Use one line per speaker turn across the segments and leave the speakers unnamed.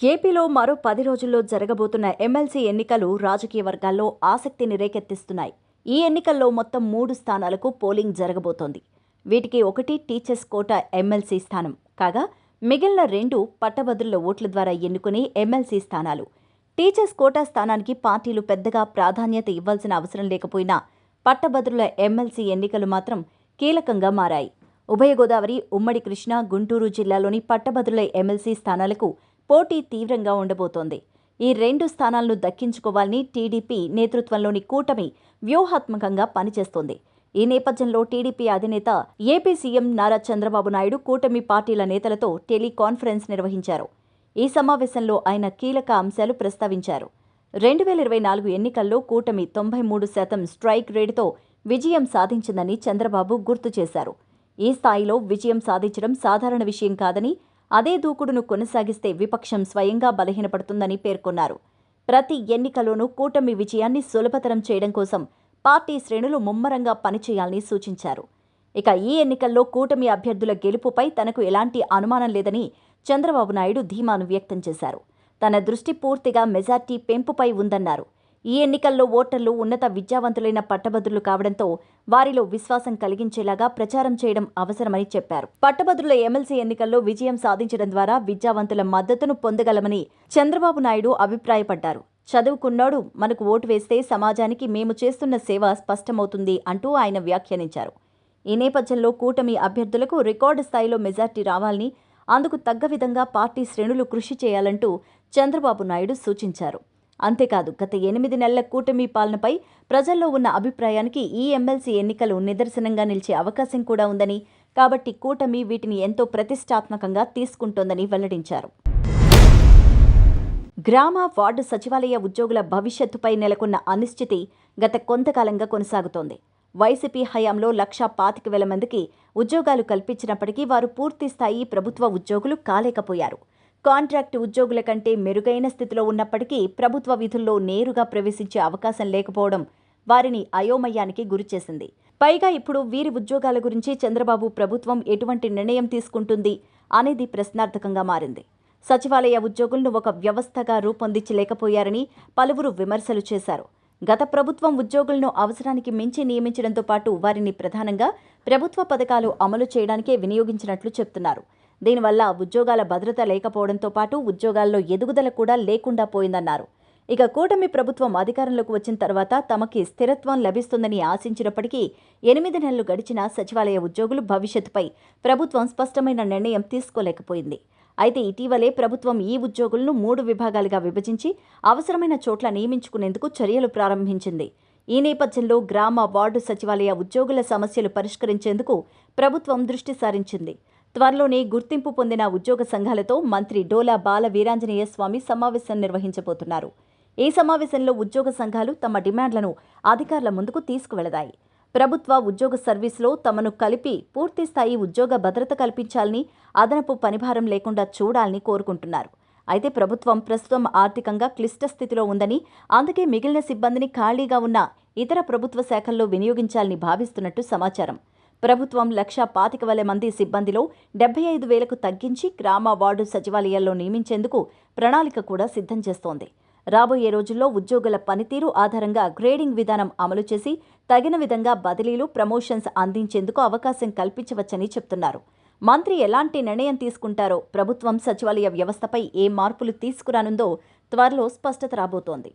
ఏపీలో మరో 10 రోజుల్లో జరగబోతున్న ఎమ్మెల్సీ ఎన్నికలు రాజకీయ వర్గాల్లో ఆసక్తిని రేకెత్తిస్తున్నాయి. ఈ ఎన్నికల్లో మొత్తం 3 స్థానాలకు పోలింగ్ జరగబోతోంది. వీటికి ఒకటి టీచర్స్ కోటా ఎమ్మెల్సీ స్థానం కాగా, మిగిలిన 2 పట్టభద్రుల ఓట్ల ద్వారా ఎన్నుకునే ఎమ్మెల్సీ స్థానాలు. టీచర్స్ కోటా స్థానానికి పార్టీలు పెద్దగా ప్రాధాన్యత ఇవ్వాల్సిన అవసరం లేకపోయినా పట్టభద్రుల ఎమ్మెల్సీ ఎన్నికలు మాత్రం కీలకంగా మారాయి. ఉభయ గోదావరి, ఉమ్మడి కృష్ణా, గుంటూరు జిల్లాలోని పట్టభద్రుల ఎమ్మెల్సీ స్థానాలకు పోటీ తీవ్రంగా ఉండబోతోంది. ఈ 2 స్థానాలను దక్కించుకోవాలని టీడీపీ నేతృత్వంలోని కూటమి వ్యూహాత్మకంగా పనిచేస్తోంది. ఈ నేపథ్యంలో టీడీపీ అధినేత ఏపీ సీఎం నారా చంద్రబాబు నాయుడు కూటమి పార్టీల నేతలతో టెలికాన్ఫరెన్స్ నిర్వహించారు. ఈ సమావేశంలో ఆయన కీలక అంశాలు ప్రస్తావించారు. 2024 ఎన్నికల్లో కూటమి 93% స్ట్రైక్ రేటుతో విజయం సాధించిందని చంద్రబాబు గుర్తు చేశారు. ఈ స్థాయిలో విజయం సాధించడం సాధారణ విషయం కాదని, అదే దూకుడును కొనసాగిస్తే విపక్షం స్వయంగా బలహీనపడుతుందని పేర్కొన్నారు. ప్రతి ఎన్నికలోనూ కూటమి విజయాన్ని సులభతరం చేయడం కోసం పార్టీ శ్రేణులు ముమ్మరంగా పనిచేయాలని సూచించారు. ఇక ఈ ఎన్నికల్లో కూటమి అభ్యర్థుల గెలుపుపై తనకు ఎలాంటి అనుమానం లేదని చంద్రబాబు నాయుడు ధీమాను వ్యక్తం చేశారు. తన దృష్టి పూర్తిగా మెజార్టీ పెంపుపై ఉందన్నారు. ఈ ఎన్నికల్లో ఓటర్లు ఉన్నత విద్యావంతులైన పట్టభద్రులు కావడంతో వారిలో విశ్వాసం కలిగించేలాగా ప్రచారం చేయడం అవసరమని చెప్పారు. పట్టభద్రుల ఎమ్మెల్సీ ఎన్నికల్లో విజయం సాధించడం ద్వారా విద్యావంతుల మద్దతును పొందగలమని చంద్రబాబు నాయుడు అభిప్రాయపడ్డారు. చదువుకున్నోడు మనకు ఓటు వేస్తే సమాజానికి మేము చేస్తున్న సేవ స్పష్టమవుతుంది అంటూ ఆయన వ్యాఖ్యానించారు. ఈ నేపథ్యంలో కూటమి అభ్యర్థులకు రికార్డు స్థాయిలో మెజార్టీ రావాలని, అందుకు తగ్గ విధంగా పార్టీ శ్రేణులు కృషి చేయాలంటూ చంద్రబాబు నాయుడు సూచించారు. అంతేకాదు, గత 8 నెలల కూటమి పాలనపై ప్రజల్లో ఉన్న అభిప్రాయానికి ఈ ఎమ్మెల్సీ ఎన్నికలు నిదర్శనంగా నిలిచే అవకాశం కూడా ఉందని, కాబట్టి కూటమి వీటిని ఎంతో ప్రతిష్టాత్మకంగా తీసుకుంటోందని వెల్లడించారు. గ్రామ, వార్డు సచివాలయ ఉద్యోగుల భవిష్యత్తుపై నెలకొన్న అనిశ్చితి గత కొంతకాలంగా కొనసాగుతోంది. వైసీపీ హయాంలో 1,25,000 మందికి ఉద్యోగాలు కల్పించినప్పటికీ వారు పూర్తిస్థాయి ప్రభుత్వ ఉద్యోగులు కాలేకపోయారు. కాంట్రాక్టు ఉద్యోగుల కంటే మెరుగైన స్థితిలో ఉన్నప్పటికీ ప్రభుత్వ విధుల్లో నేరుగా ప్రవేశించే అవకాశం లేకపోవడం వారిని అయోమయానికి గురిచేసింది. పైగా ఇప్పుడు వీరి ఉద్యోగాల గురించి చంద్రబాబు ప్రభుత్వం ఎటువంటి నిర్ణయం తీసుకుంటుంది అనేది ప్రశ్నార్థకంగా మారింది. సచివాలయ ఉద్యోగులను ఒక వ్యవస్థగా రూపొందించలేకపోయారని పలువురు విమర్శలు చేశారు. గత ప్రభుత్వం ఉద్యోగులను అవసరానికి మించి నియమించడంతో పాటు వారిని ప్రధానంగా ప్రభుత్వ పథకాలు అమలు చేయడానికే వినియోగించినట్లు చెప్తున్నారు. దీనివల్ల ఉద్యోగాల భద్రత లేకపోవడంతో పాటు ఉద్యోగాల్లో ఎదుగుదల కూడా లేకుండా పోయిందన్నారు. ఇక కూటమి ప్రభుత్వం అధికారంలోకి వచ్చిన తర్వాత తమకి స్థిరత్వం లభిస్తుందని ఆశించినప్పటికీ 8 నెలలు గడిచినా సచివాలయ ఉద్యోగుల భవిష్యత్తుపై ప్రభుత్వం స్పష్టమైన నిర్ణయం తీసుకోలేకపోయింది. అయితే ఇటీవలే ప్రభుత్వం ఈ ఉద్యోగులను 3 విభాగాలుగా విభజించి అవసరమైన చోట్ల నియమించుకునేందుకు చర్యలు ప్రారంభించింది. ఈ నేపథ్యంలో గ్రామ, వార్డు సచివాలయ ఉద్యోగుల సమస్యలు పరిష్కరించేందుకు ప్రభుత్వం దృష్టి సారించింది. త్వరలోనే గుర్తింపు పొందిన ఉద్యోగ సంఘాలతో మంత్రి డోలా బాల వీరాంజనేయ స్వామి సమావేశం నిర్వహించబోతున్నారు. ఈ సమావేశంలో ఉద్యోగ సంఘాలు తమ డిమాండ్లను అధికారుల ముందుకు తీసుకువెళతాయి. ప్రభుత్వ ఉద్యోగ సర్వీసులో తమను కలిపి పూర్తిస్థాయి ఉద్యోగ భద్రత కల్పించాలని, అదనపు పనిభారం లేకుండా చూడాలని కోరుకుంటున్నారు. అయితే ప్రభుత్వం ప్రస్తుతం ఆర్థికంగా క్లిష్ట స్థితిలో ఉందని, అందుకే మిగిలిన సిబ్బందిని ఖాళీగా ఉన్న ఇతర ప్రభుత్వ శాఖల్లో వినియోగించాలని భావిస్తున్నట్టు సమాచారం. ప్రభుత్వం 1,25,000 మంది సిబ్బందిలో 75,000కు తగ్గించి గ్రామ, వార్డు సచివాలయాల్లో నియమించేందుకు ప్రణాళిక కూడా సిద్ధం చేస్తోంది. రాబోయే రోజుల్లో ఉద్యోగుల పనితీరు ఆధారంగా గ్రేడింగ్ విధానం అమలు చేసి తగిన విధంగా బదిలీలు, ప్రమోషన్స్ అందించేందుకు అవకాశం కల్పించవచ్చని చెప్తున్నారు. మంత్రి ఎలాంటి నిర్ణయం తీసుకుంటారో, ప్రభుత్వం సచివాలయ వ్యవస్థపై ఏ మార్పులు తీసుకురానుందో త్వరలో స్పష్టత రాబోతోంది.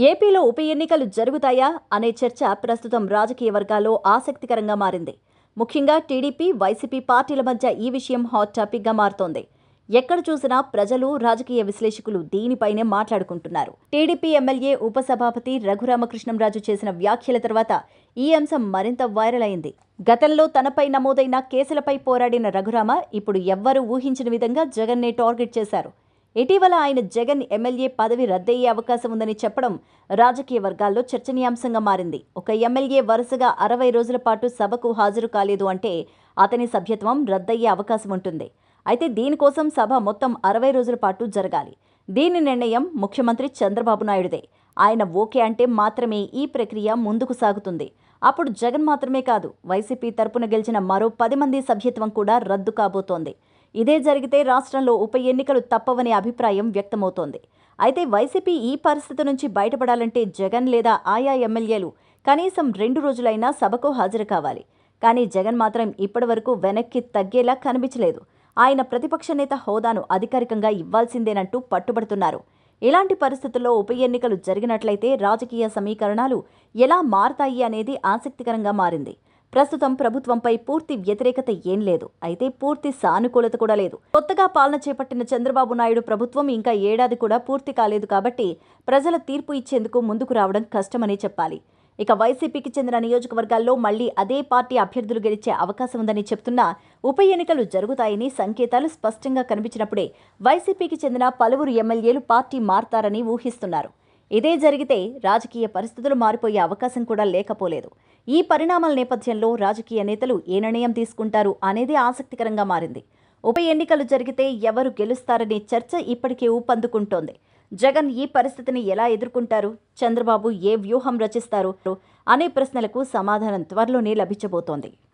ఏపీలో ఉప ఎన్నికలు జరుగుతాయా అనే చర్చ ప్రస్తుతం రాజకీయ వర్గాల్లో ఆసక్తికరంగా మారింది. ముఖ్యంగా టీడీపీ, వైసీపీ పార్టీల మధ్య ఈ విషయం హాట్ టాపిక్గా మారుతోంది. ఎక్కడ చూసినా ప్రజలు, రాజకీయ విశ్లేషకులు దీనిపైనే మాట్లాడుకుంటున్నారు. టీడీపీ ఎమ్మెల్యే ఉపసభాపతి రఘురామకృష్ణంరాజు చేసిన వ్యాఖ్యల తర్వాత ఈ అంశం మరింత వైరల్ అయింది. గతంలో తనపై నమోదైన కేసులపై పోరాడిన రఘురామ ఇప్పుడు ఎవ్వరూ ఊహించిన విధంగా జగన్నే టార్గెట్ చేశారు. ఇటీవల ఆయన జగన్ ఎమ్మెల్యే పదవి రద్దయ్యే అవకాశం ఉందని చెప్పడం రాజకీయ వర్గాల్లో చర్చనీయాంశంగా మారింది. ఒక ఎమ్మెల్యే వరుసగా 60 రోజుల పాటు సభకు హాజరు కాలేదు అంటే అతని సభ్యత్వం రద్దయ్యే అవకాశం ఉంటుంది. అయితే దీనికోసం సభ మొత్తం 60 రోజుల పాటు జరగాలి. దీని నిర్ణయం ముఖ్యమంత్రి చంద్రబాబు నాయుడుదే. ఆయన ఓకే అంటే మాత్రమే ఈ ప్రక్రియ ముందుకు సాగుతుంది. అప్పుడు జగన్ మాత్రమే కాదు, వైసీపీ తరపున గెలిచిన మరో 10 మంది సభ్యత్వం కూడా రద్దు కాబోతోంది. ఇదే జరిగితే రాష్ట్రంలో ఉప ఎన్నికలు తప్పవనే అభిప్రాయం వ్యక్తమవుతోంది. అయితే వైసీపీ ఈ పరిస్థితి నుంచి బయటపడాలంటే జగన్ లేదా ఆయా ఎమ్మెల్యేలు కనీసం 2 రోజులైనా సభకు హాజరు కావాలి. కానీ జగన్ మాత్రం ఇప్పటివరకు వెనక్కి తగ్గేలా కనిపించలేదు. ఆయన ప్రతిపక్ష నేత హోదాను అధికారికంగా ఇవ్వాల్సిందేనంటూ పట్టుబడుతున్నారు. ఇలాంటి పరిస్థితుల్లో ఉప ఎన్నికలు జరిగినట్లయితే రాజకీయ సమీకరణాలు ఎలా మారతాయి అనేది ఆసక్తికరంగా మారింది. ప్రస్తుతం ప్రభుత్వంపై పూర్తి వ్యతిరేకత ఏం లేదు. అయితే పూర్తి సానుకూలత కూడా లేదు. కొత్తగా పాలన చేపట్టిన చంద్రబాబు నాయుడు ప్రభుత్వం ఇంకా ఏడాది కూడా పూర్తి కాలేదు కాబట్టి ప్రజల తీర్పు ఇచ్చేందుకు ముందుకు రావడం కష్టమనే చెప్పాలి. ఇక వైసీపీకి చెందిన నియోజకవర్గాల్లో మళ్లీ అదే పార్టీ అభ్యర్థులు గెలిచే అవకాశం ఉందని చెప్తున్నా ఉప ఎన్నికలు జరుగుతాయని సంకేతాలు స్పష్టంగా కనిపించినప్పుడే వైసీపీకి చెందిన పలువురు ఎమ్మెల్యేలు పార్టీ మారతారని ఊహిస్తున్నారు. ఇదే జరిగితే రాజకీయ పరిస్థితులు మారిపోయే అవకాశం కూడా లేకపోలేదు. ఈ పరిణామాల నేపథ్యంలో రాజకీయ నేతలు ఏ నిర్ణయం తీసుకుంటారు అనేది ఆసక్తికరంగా మారింది. ఉప ఎన్నికలు జరిగితే ఎవరు గెలుస్తారనే చర్చ ఇప్పటికే ఊపందుకుంటోంది. జగన్ ఈ పరిస్థితిని ఎలా ఎదుర్కొంటారు, చంద్రబాబు ఏ వ్యూహం రచిస్తారు అనే ప్రశ్నలకు సమాధానం త్వరలోనే లభించబోతోంది.